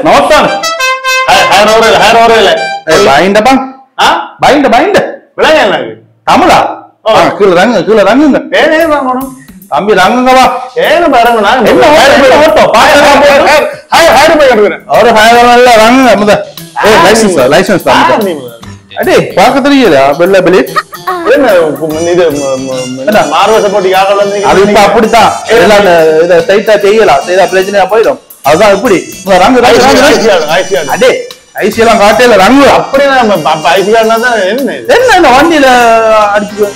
நோட்டான் hair ஓரல பயண்டப்பா பயண்ட விளையாட எனக்கு தமிழா கீழே ரங்குங்க ஏன் வாங்கணும் தம்பி ரங்குங்கவா ஏன் பாருங்க நான் என்ன ஓட்டோ ஒரு ஹேர் ரங்குங்க முத லைசன்ஸ் அடே பார்க்க தெரியல வெள்ள வெளி என்ன மார்வ சப்போர்ட் ஆகல அது இப்ப அப்படித்தான் எல்லாம் இத டைட்டா செய்யலாம் செய்தா பிரச்சனையா போயிடும் அதுதான் இப்படி ரங்கு அடே ஐசி எல்லாம் காட்டையில ரங்கு அப்படியே ஐசி கார்டுனா தான் என்ன வண்டியில அடிச்சு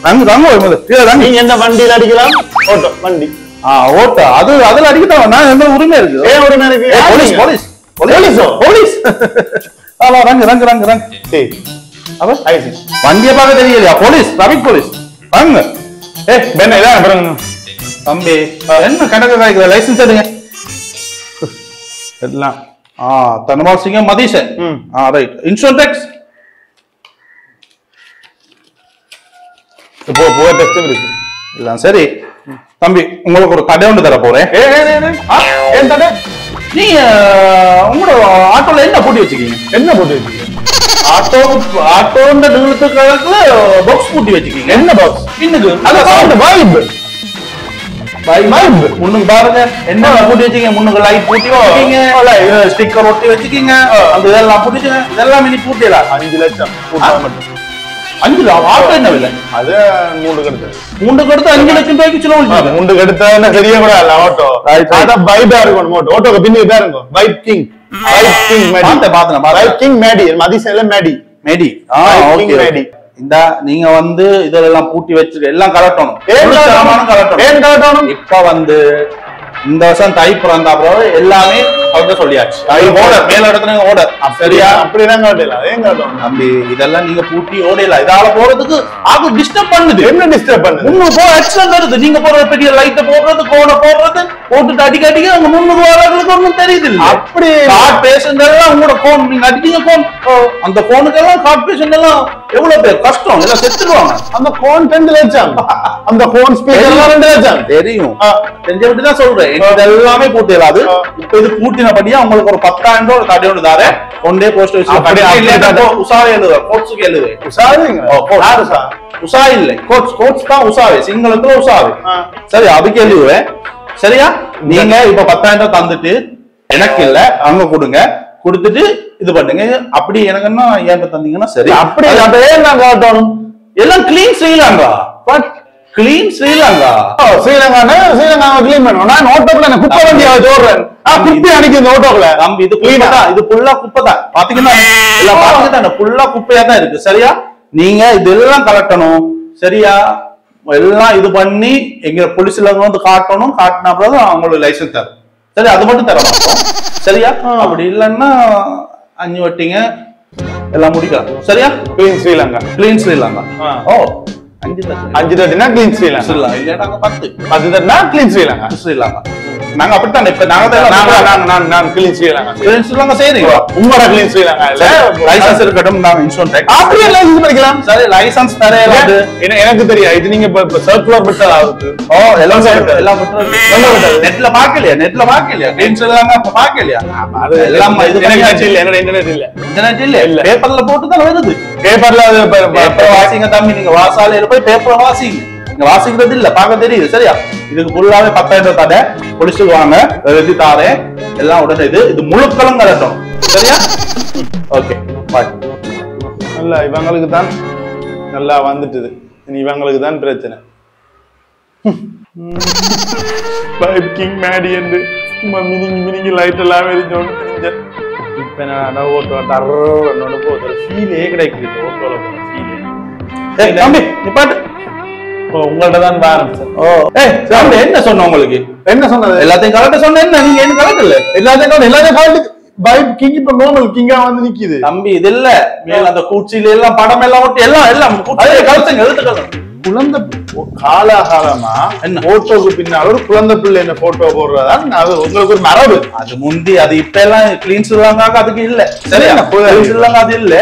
ரங்கு ரங்கு நீங்க எந்த வண்டியில அடிக்கலாம் ஓட்டோ வண்டி ஓட்டோ அது அதுல அடிக்கட்டும் நான் எந்த உரிமை இருக்கு ஏன் உரிமை இருக்கு police police police Rangu Rangu Rangu Rangu சரி அப்ப ஐசி வண்டியை பார்க்க தெரியலையா போலீஸ் டிராபிக் போலீஸ் வாங்க என்ன இதான் பாருங்க தம்பி என்ன கணக்கு காய்க்கிற லைசன்ஸ் எடுங்க எல்லாம் தனபால் சிங்கம் மதீஷ் ரைட் இன்சூரன்ஸ் டேக்ஸ் போ டெஸ்ட் இருக்கு இல்ல சரி தம்பி உங்களுக்கு ஒரு கடை ஒன்று தர போறேன் ஏன் தடை நீங்க உங்களோட ஆட்டோல என்ன போட்டி வச்சுக்கீங்க என்ன போட்டு வச்சுக்கீங்க ஆட்டோன்ற நீளத்துக்கு பாக்ஸ் பூட்டி வச்சுக்கீங்க என்ன பாக்ஸ் இன்னுக்கு அது வைப் முன்னுக்கு பாருங்க என்ன பூட்டி வச்சுக்கீங்க முன்னுக்கு லைட் பூட்டி வச்சுக்கீங்க ஸ்டிக்கர் ஒட்டி வச்சுக்கீங்க அந்த இதெல்லாம் பூட்டி இதெல்லாம் இனி பூட்டிடலாம் 5 லட்சம் 5 ஆட்டோ என்ன விலை அது 3 கடுத்து 5 லட்சம் ரூபாய்க்கு சொல்லுவாங்க 3 கடுத்தா தெரிய கூட இல்ல ஆட்டோ அத வைபா இருக்கும் ஆட்டோக்கு பின்னாடி தான் இருக்கும் வைப் கிங் மேடி மதிசைல மேடி மேடி ஓகே மேடி இந்த நீங்க வந்து இதெல்லாம் பூட்டி வச்சு எல்லாம் கலட்டணும் கலட்டணும் இப்ப வந்து இந்த வருஷம் தை பிறந்தா அப்புறம் எல்லாமே அவங்க சொல்லியாச்சு ஓடர் மேல இடத்துல ஓடர் சரியா அப்படிதான் காட்டல ஏன் காட்டணும் தம்பி இதெல்லாம் நீங்க பூட்டி ஓடல இதால போறதுக்கு அது டிஸ்டர்ப் பண்ணுது என்ன டிஸ்டர்ப் பண்ணுது முன்னுக்கு போற ஆக்சிடென்ட் வருது நீங்க போற பெரிய லைட் போடுறது கோண போடுறது போட்டுட்டு அடிக்க அவங்க முன்னுக்கு வரவங்களுக்கு ஒண்ணும் தெரியுது இல்ல அப்படி கார்ட் பேஷண்ட் எல்லாம் உங்களோட போன் நீங்க அடிக்கீங்க போன் அந்த போனுக்கு எல்லாம் கார்ட் பேஷண்ட் எல்லாம் எவ்வளவு பேர் கஷ்டம் எல்லாம் செத்துருவாங்க அந்த போன் 2 லட்சம் அந்த போன் ஸ்பீக்கர் எல்லாம் 2 லட்சம் தெரியும் தெரிஞ்சபடி தான் சொல்றேன் எல்லாமே பூட்டிடலாது இப்ப இது பூட்டினபடியா உங்களுக்கு ஒரு 10,000 ரூபாய் கடை ஒன்று தாரு ஒன்றே போஸ்ட் வச்சு உசாவே எழுதுவா கோட்ஸுக்கு எழுது உசா இல்லை கோட்ஸ் தான் உசாவே சிங்களத்துல உசாவே சரி அதுக்கு எழுதுவேன் சரியா நீங்க இப்ப 10,000 ரூபாய் தந்துட்டு எனக்கு இல்ல அங்க கொடுங்க கொடுத்துட்டு இது பண்ணுங்க அப்படி எனக்குன்னா 5,000 தந்தீங்கன்னா சரி அப்படி நான் காட்டணும் எல்லாம் கிளீன் செய்யலாங்க but clean Sri Lanka Sri Lanka clean பண்ணுவோம் நான் ஓட்டோக்குள்ள குப்பை வண்டியா ஓடுறேன் குப்பை அன்னைக்கு இந்த ஓட்டோக்குள்ள தம்பி இது குப்பை தான் இது ஃபுல்லா குப்பை தான் பாத்தீங்கன்னா எல்லாம் பாத்தீங்கன்னா ஃபுல்லா குப்பையா தான் இருக்கு சரியா நீங்க இதெல்லாம் கலட்டணும் சரியா எல்லாம் இது பண்ணி எங்க போலீஸ்ல வந்து காட்டணும் காட்டினா அப்புறம் அவங்களுக்கு லைசன்ஸ் தரும் சரி அது மட்டும் தர மாட்டோம் சரியா அப்படி இல்லைன்னா 5 வட்டிங்க எல்லாம் முடிக்கலாம் சரியா கிளீன் ஸ்ரீலங்கா ஓ 5 தட்டினா கிளீன் ஸ்ரீலங்கா இல்ல 10 தட்டினா கிளீன் ஸ்ரீலங்கா நாங்க அப்படித்தான் இப்ப நான் கிளீன் ஸ்ரீலங்கா செய்றீங்க உங்களோட கிளீன் ஸ்ரீலங்கா இல்ல லைசன்ஸ் இருக்கட்டும் நாங்க இன்சூரன்ஸ் டேக்ஸ் அப்படியே லைசன்ஸ் பண்ணிக்கலாம் சரி லைசன்ஸ் தரேன் எனக்கு தெரியும் இது நீங்க சர்க்குலர் விட்டதா இருக்கு எல்லாம் நெட்ல பாக்கலையா கிளீன் ஸ்ரீலங்கா பாக்கலையா அது எல்லாம் இது எனக்கு இல்ல என்னோட இன்டர்நெட் இல்ல பேப்பர்ல போட்டு தான் வருது பேப்பர்ல வாசிங்க தம்பி நீங்க வாசாலையில போய் பேப்பர் வாசிங்க நீங்க வாசிக்கிறது இல்ல பாக்க தெரியுது சரியா இதுக்கு ஃபுல்லாவே 10,000 ரூபாய் தடை பொலிச்சுக்கு வாங்க எழுதி தாரேன் எல்லாம் உடனே இது முழுக்களும் கலட்டும் சரியா ஓகே பாய் நல்லா இவங்களுக்கு தான் நல்லா வந்துட்டுது இவங்களுக்கு தான் பிரச்சனை கிங் மேடி என்று மினிங்கி லைட் எல்லாம் எரிஞ்சோன்னு தெரிஞ்ச இப்ப நான் ஓட்டோ டர்ன்னு போகுது ஃபீலே கிடைக்குது ஓட்டோல போன ஃபீலே தம்பி நிப்பாட்டு உங்கள்ட்ட தான் ஆரம்பிச்சேன் என்ன சொன்ன உங்களுக்கு என்ன சொன்னது எல்லாத்தையும் கலட்ட சொன்ன என்ன நீங்க என்ன கலட்டு இல்ல எல்லாத்தையும் கலட்டு பைப் கிங் இப்ப நார்மல் கிங்கா வந்து நிக்குது தம்பி இது இல்ல மேல அந்த கூச்சில எல்லாம் படம் எல்லாம் ஒட்டி எல்லாம் கலத்துங்க எழுத்துக்கள் குழந்தை காலகாலமா போட்டோக்கு பின்னால ஒரு குழந்தை பிள்ளை என்ன போட்டோ போடுறதான் அது உங்களுக்கு ஒரு மரபு அது முந்தி அது இப்ப எல்லாம் கிளீன் ஸ்ரீலங்கா அதுக்கு இல்ல சரியா ஸ்ரீலங்கா அது இல்ல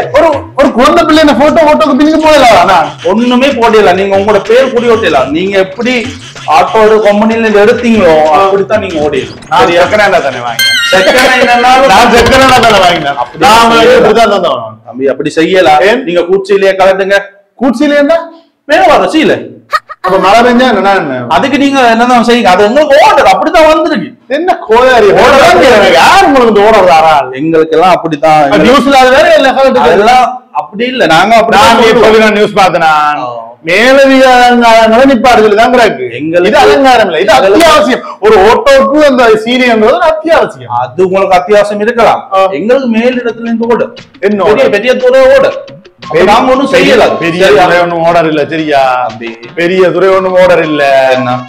ஒரு குழந்தை பிள்ளை என்ன போட்டோக்கு பின்னுக்கு போடலாம் ஒண்ணுமே போடலாம் நீங்க உங்களோட பேர் கூடி ஓட்டலாம் நீங்க எப்படி ஆட்டோட கம்பெனில எடுத்தீங்களோ அப்படித்தான் நீங்க ஓடிடலாம் தானே வாங்க நான் செக்கனா தானே வாங்கினேன். தம்பி அப்படி செய்யலாம். நீங்க கூச்சிலேயே கலட்டுங்க. கூச்சிலே என்ன மேல வர சீல அப்ப மழை பெஞ்சா என்ன அதுக்கு நீங்க என்னதான் செய்யுங்க. அது உங்களுக்கு ஓர்டர் அப்படித்தான் வந்திருக்கு. என்ன கோயாரி யார் உங்களுக்கு ஓர்டர் தாரா? எங்களுக்கு எல்லாம் அப்படித்தான். நியூஸ்ல அது வேற இல்ல அதெல்லாம் அப்படி இல்ல. நாங்க அப்படி நியூஸ் பார்த்தனா மேலதிக அலங்காரங்களை நிப்பாடு சொல்லிதான் கிடக்கு. இது அலங்காரம் இல்ல, இது அத்தியாவசியம். ஒரு ஓட்டோக்கு அந்த சீரியன்றது அத்தியாவசியம். அது உங்களுக்கு அத்தியாவசியம் இருக்கலாம். எங்களுக்கு மேலிடத்துல இருந்து ஓடு என்ன பெரிய துறை ஓடு நாம ஒண்ணும் செய்யல. பெரிய துறை ஒண்ணும் ஓர்டர் இல்ல. சரியா? பெரிய துறை ஒண்ணும் ஓர்டர் இல்ல.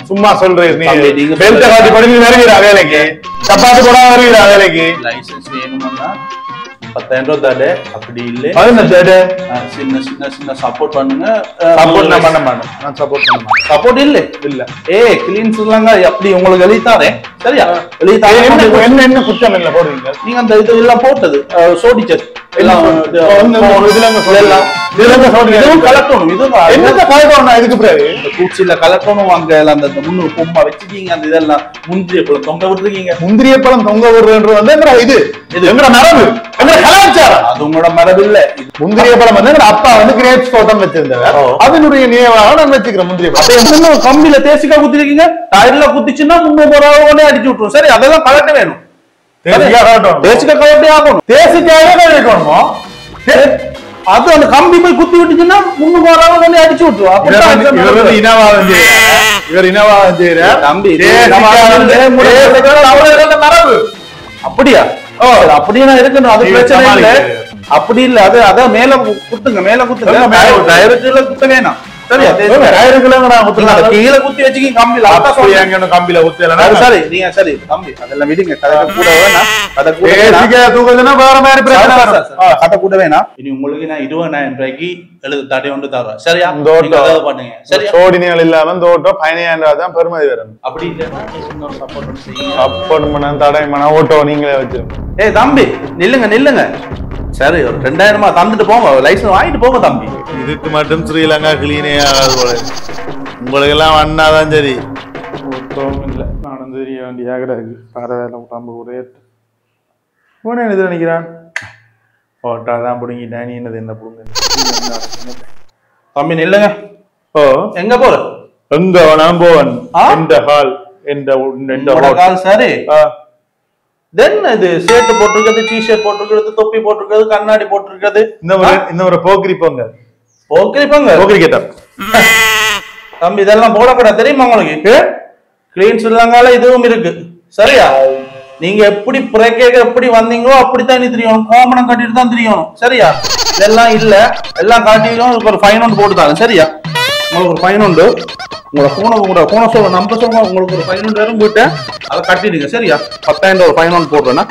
சும்மா சொல்றேன். நீங்க பெல்ட் காட்டி படி வருவீரா வேலைக்கு? சப்பாத்து போட வருவீரா வேலைக்கு? லைசன்ஸ் வேணும்னா 10,000 ரூபாய் தாடு. அப்படி இல்ல சின்ன சின்ன சின்ன சப்போர்ட் பண்ணுங்க. சப்போர்ட் நான் பண்ண மாட்டேன். நான் சப்போர்ட் பண்ண மாட்டேன். சப்போர்ட் இல்ல இல்ல. கிளீன் சொல்லுங்க. அப்படி உங்களுக்கு எழுதித்தாரே. சரியா? எழுதித்தாரே. என்ன என்ன குற்றம் இல்ல போடுவீங்க நீங்க அந்த இது எல்லாம் போட்டது சோடிச்சது எல்லாம் பூச்சியில கலக்கணும். அங்க அந்த முன்னூறு பொம்மை வச்சுக்கீங்க. அந்த இதெல்லாம் முந்திரிய பழம் தொங்க விட்டுருக்கீங்க. முந்திரிய பழம் தொங்க விடுறது வந்து இது எங்கட மரபு, எங்கட கலாச்சாரம். அது உங்களோட மரபு இல்ல. முந்திரிய பழம் வந்து எங்க அப்பா வந்து கிரேப்ஸ் தோட்டம் வச்சிருந்தவர். அதனுடைய நினைவாக நான் வச்சுக்கிறேன். முந்திரிய பழம் கம்பியில தேசிக்கா குத்திருக்கீங்க. டயர்ல குத்திச்சுன்னா 300 ரூபாய் அடிச்சு விட்டுரும். சரி, அதெல்லாம் கலட்ட வேணும். அது அந்த கம்பி போய் குத்தி விட்டுச்சுன்னா 300 ரூபாய் அடிச்சு விட்டுரும். மரபு அப்படியா? அப்படின்னா இருக்கணும். அது பிரச்சனை இல்லை. அப்படி இல்ல. அது அதான் மேல குத்துங்க. மேல குத்துங்க. டயருக்குள்ள குத்த வேணாம். சரியா? கீழே குத்தி வச்சுக்கீங்க கம்பியில. கம்பியில குத்தல. சரி, நீங்க சரி கம்பி அதெல்லாம் விடுங்க. கதை கூட வேணாம். கதை கூட வேணாம். இனி உங்களுக்கு நான் 20,000 ரூபாய்க்கு எழுது தடை ஒன்று தர்றேன். சரியா? பண்ணுங்க. சரி, சோடினிகள் இல்லாம தோட்டம் 15,000 தான் பெருமதி வரும். அப்படி இல்லைன்னா சப்போர்ட் சப்போர்ட் பண்ண தடை பண்ண ஓட்டோ நீங்களே வச்சிருங்க. தம்பி நில்லுங்க நில்லுங்க. சரி, ஒரு 2,000 தந்துட்டு போங்க. லைசன்ஸ் வாங்கிட்டு போங்க தம்பி. இதுக்கு மட்டும் ஸ்ரீலங்கா கிளீனே ஆகாது போல. உங்களுக்கு எல்லாம் வண்ணாதான் சரி. இல்ல நானும் தெரிய வேண்டிய கிடக்கு. பரவாயில்ல, உடம்பு ஒரே உடனே எது நினைக்கிறான். ஓட்டாதான் பிடுங்கிட்டேன். நீ என்னது என்ன பிடுங்க? தம்பி நில்லுங்க. எங்க போற? எங்க நான் போவன். இந்த ஹால் இந்த ஹால். சரி, தென் இது ஷர்ட் போட்டிருக்கிறது, டிஷர்ட் போட்டிருக்கிறது, தொப்பி போட்டிருக்கிறது, கண்ணாடி போட்டிருக்கிறது. இந்த ஒரு போக்கிரி போங்க. போக்கிரி போங்க. போக்கிரி கேட்டா தம்பி இதெல்லாம் போடக்கூடாது. தெரியுமா உங்களுக்கு? கிளீன் ஸ்ரீலங்கால இதுவும் இருக்கு. சரியா? நீங்க எப்படி பிரேக்கேக எப்படி வந்தீங்களோ அப்படித்தான் தெரியணும். கோமணம் கட்டிட்டு தான் தெரியணும். சரியா? இதெல்லாம் இல்ல. எல்லாம் காட்டிடும். ஒரு ஃபைன் ஒன்று போட்டுதாங்க. சரியா? உங்களுக்கு ஒரு ஃபைன் உண்டு. உங்களோட போன சொல்ல நம்ப சொல்லுங்க. உங்களுக்கு ஒரு 15,000 போயிட்டு அதை கட்டிடுங்க. சரியா? 10,000 ஒரு ஃபைன் ஒன்று போடுறேன்னா